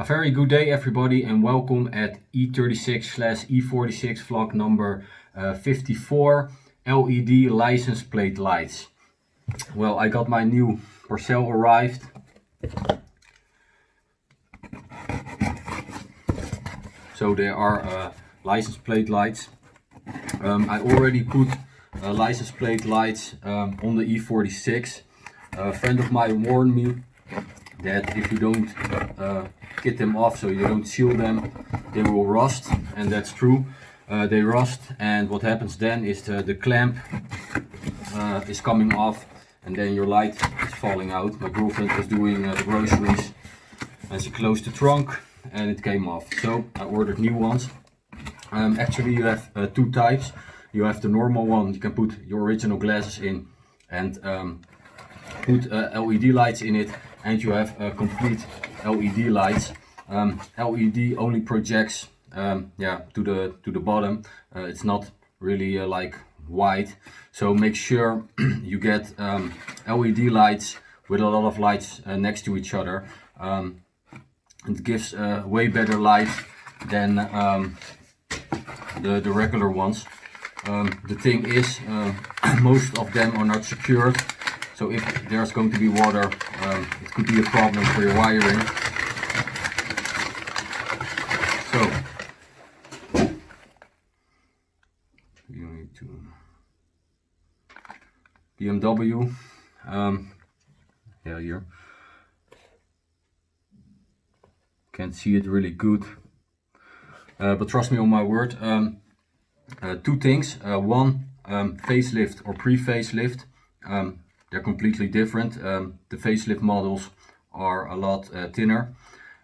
A very good day everybody and welcome at E36 E46 vlog number 54 LED license plate lights. Well, I got my new parcel arrived. So there are license plate lights. I already put license plate lights on the E46. A friend of mine warned me that if you don't get them off, so you don't seal them, they will rust, and that's true. They rust, and what happens then is the clamp is coming off, and then your light is falling out. My girlfriend was doing the groceries, and she closed the trunk, and it came off. So I ordered new ones. Actually, you have two types. You have the normal one, you can put your original glasses in and put LED lights in it, and you have complete LED lights. LED only projects to the bottom. It's not really like white, so make sure you get LED lights with a lot of lights next to each other. It gives way better light than the regular ones. The thing is, most of them are not secured, so if there's going to be water, it could be a problem for your wiring. So you need to BMW, here. Can't see it really good, but trust me on my word. Two things. One, facelift or pre-facelift. They're completely different. The facelift models are a lot thinner,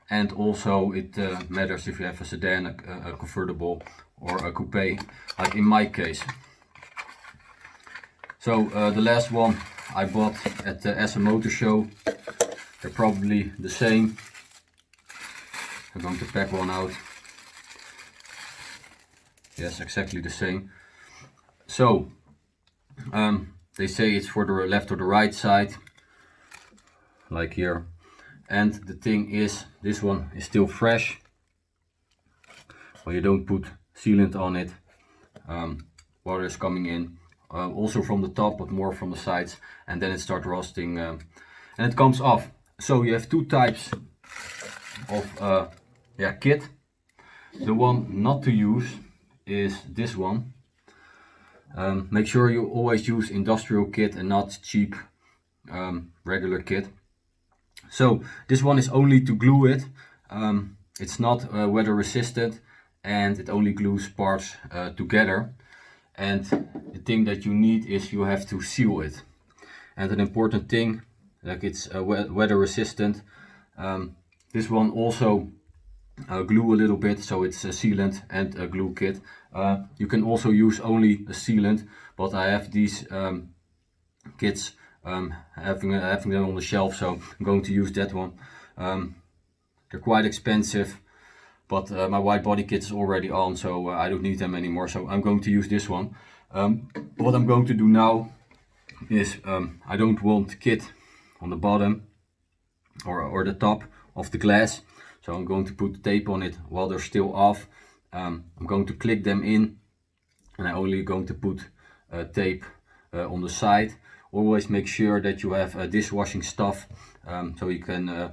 and also it matters if you have a sedan, a convertible, or a coupe, like in my case. So the last one I bought at the SM Motor Show. They're probably the same. I'm going to pack one out. Yes, exactly the same. So they say it's for the left or the right side, like here. And the thing is, this one is still fresh. Well, you don't put sealant on it. Water is coming in, also from the top, but more from the sides, and then it starts rusting and it comes off. So you have two types of kit. The one not to use is this one. Make sure you always use industrial kit and not cheap regular kit. So this one is only to glue it. It's not weather resistant, and it only glues parts together. And the thing that you need is you have to seal it. And an important thing, like it's weather resistant. This one also glue a little bit, so it's a sealant and a glue kit. You can also use only a sealant, but I have these kits having them on the shelf, so I'm going to use that one. They're quite expensive, but my white body kit is already on, so I don't need them anymore, so I'm going to use this one. What I'm going to do now is I don't want kit on the bottom or the top of the glass. So I'm going to put the tape on it while they're still off. I'm going to click them in, and I'm only going to put tape on the side. Always make sure that you have dishwashing stuff, so you can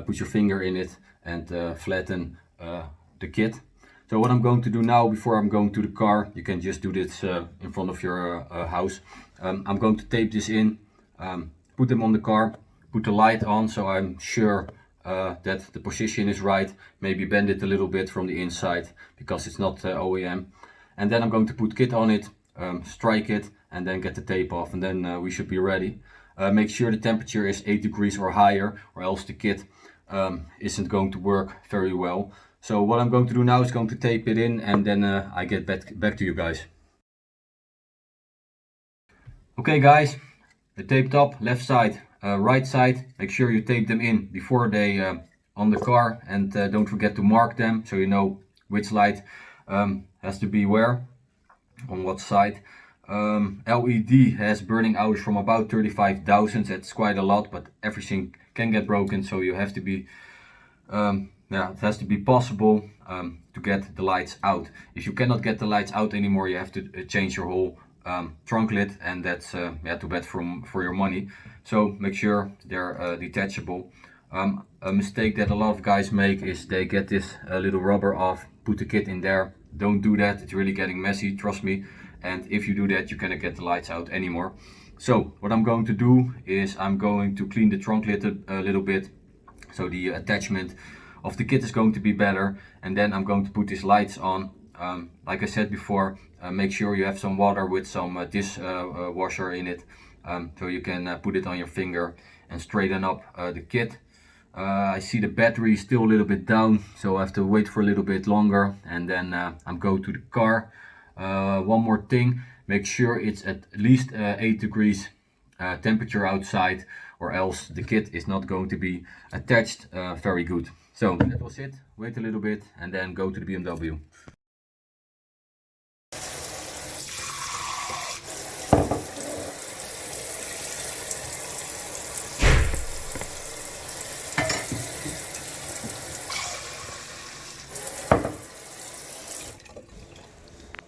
put your finger in it and flatten the kit. So what I'm going to do now, before I'm going to the car, you can just do this in front of your house. I'm going to tape this in, put them on the car, put the light on, so I'm sure that the position is right. Maybe bend it a little bit from the inside because it's not OEM. And then I'm going to put kit on it, strike it, and then get the tape off, and then we should be ready. Make sure the temperature is 8 degrees or higher, or else the kit isn't going to work very well. So what I'm going to do now is going to tape it in, and then I get back to you guys. Okay guys, the taped up, left side, right side. Make sure you tape them in before they on the car, and don't forget to mark them so you know which light has to be where, on what side. LED has burning hours from about 35,000. That's quite a lot, but everything can get broken, so you have to be yeah, it has to be possible to get the lights out. If you cannot get the lights out anymore, you have to change your whole trunk lid, and that's yeah, too bad for your money. So make sure they're detachable. A mistake that a lot of guys make is they get this little rubber off, put the kit in there. Don't do that, it's really getting messy, trust me. And if you do that, you cannot get the lights out anymore. So what I'm going to do is I'm going to clean the trunk lid a little bit, so the attachment of the kit is going to be better, and then I'm going to put these lights on. Like I said before, make sure you have some water with some dishwasher in it, so you can put it on your finger and straighten up the kit. I see the battery is still a little bit down, so I have to wait for a little bit longer, and then I'm going to the car. One more thing, make sure it's at least 8 degrees temperature outside, or else the kit is not going to be attached very good. So that was it. Wait a little bit and then go to the BMW.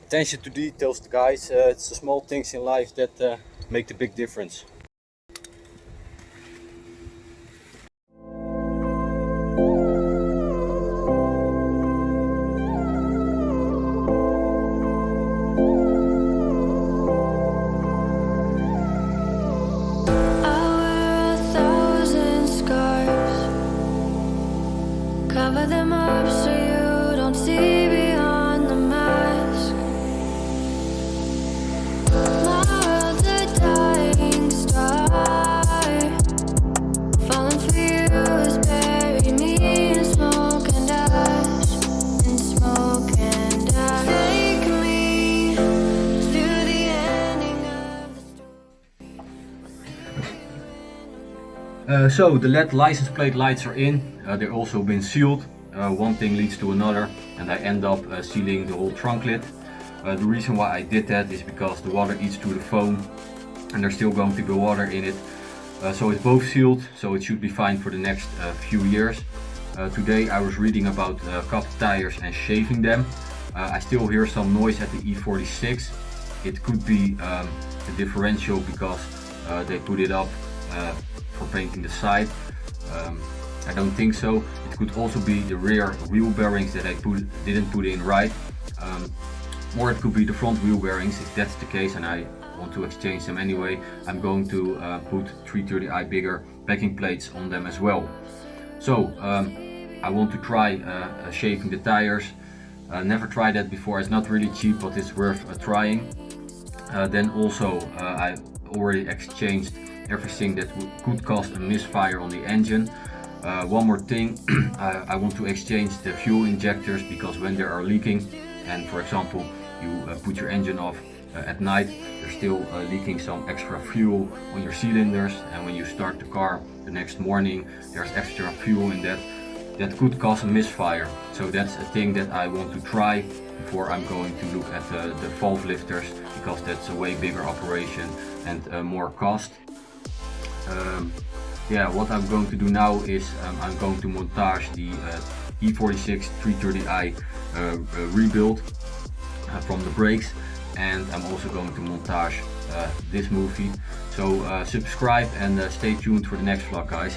Attention to details, guys. It's the small things in life that make the big difference. Cover them up so you don't see beyond the mask. My world's a dying star. Falling for you has buried me in smoke and ash. In smoke and ash. Take me through the ending of the story. So the LED license plate lights are in. They're also been sealed. One thing leads to another, and I end up sealing the whole trunk lid. The reason why I did that is because the water eats through the foam, and there's still going to be water in it. So it's both sealed, so it should be fine for the next few years. Today I was reading about cut tires and shaving them. I still hear some noise at the E46. It could be the differential because they put it up for painting the side. I don't think so. It could also be the rear wheel bearings that I didn't put in right. Or it could be the front wheel bearings. If that's the case and I want to exchange them anyway, I'm going to put 330i bigger backing plates on them as well. So I want to try shaving the tires. Never tried that before. It's not really cheap, but it's worth trying. Then also I already exchanged everything that could cause a misfire on the engine. One more thing, I want to exchange the fuel injectors, because when they are leaking, and for example you put your engine off at night, there's still leaking some extra fuel on your cylinders, and when you start the car the next morning there's extra fuel in that could cause a misfire. So that's a thing that I want to try before I'm going to look at the valve lifters, because that's a way bigger operation and more cost. Yeah, what I'm going to do now is I'm going to montage the E46 330i rebuild from the brakes, and I'm also going to montage this movie. So subscribe and stay tuned for the next vlog, guys.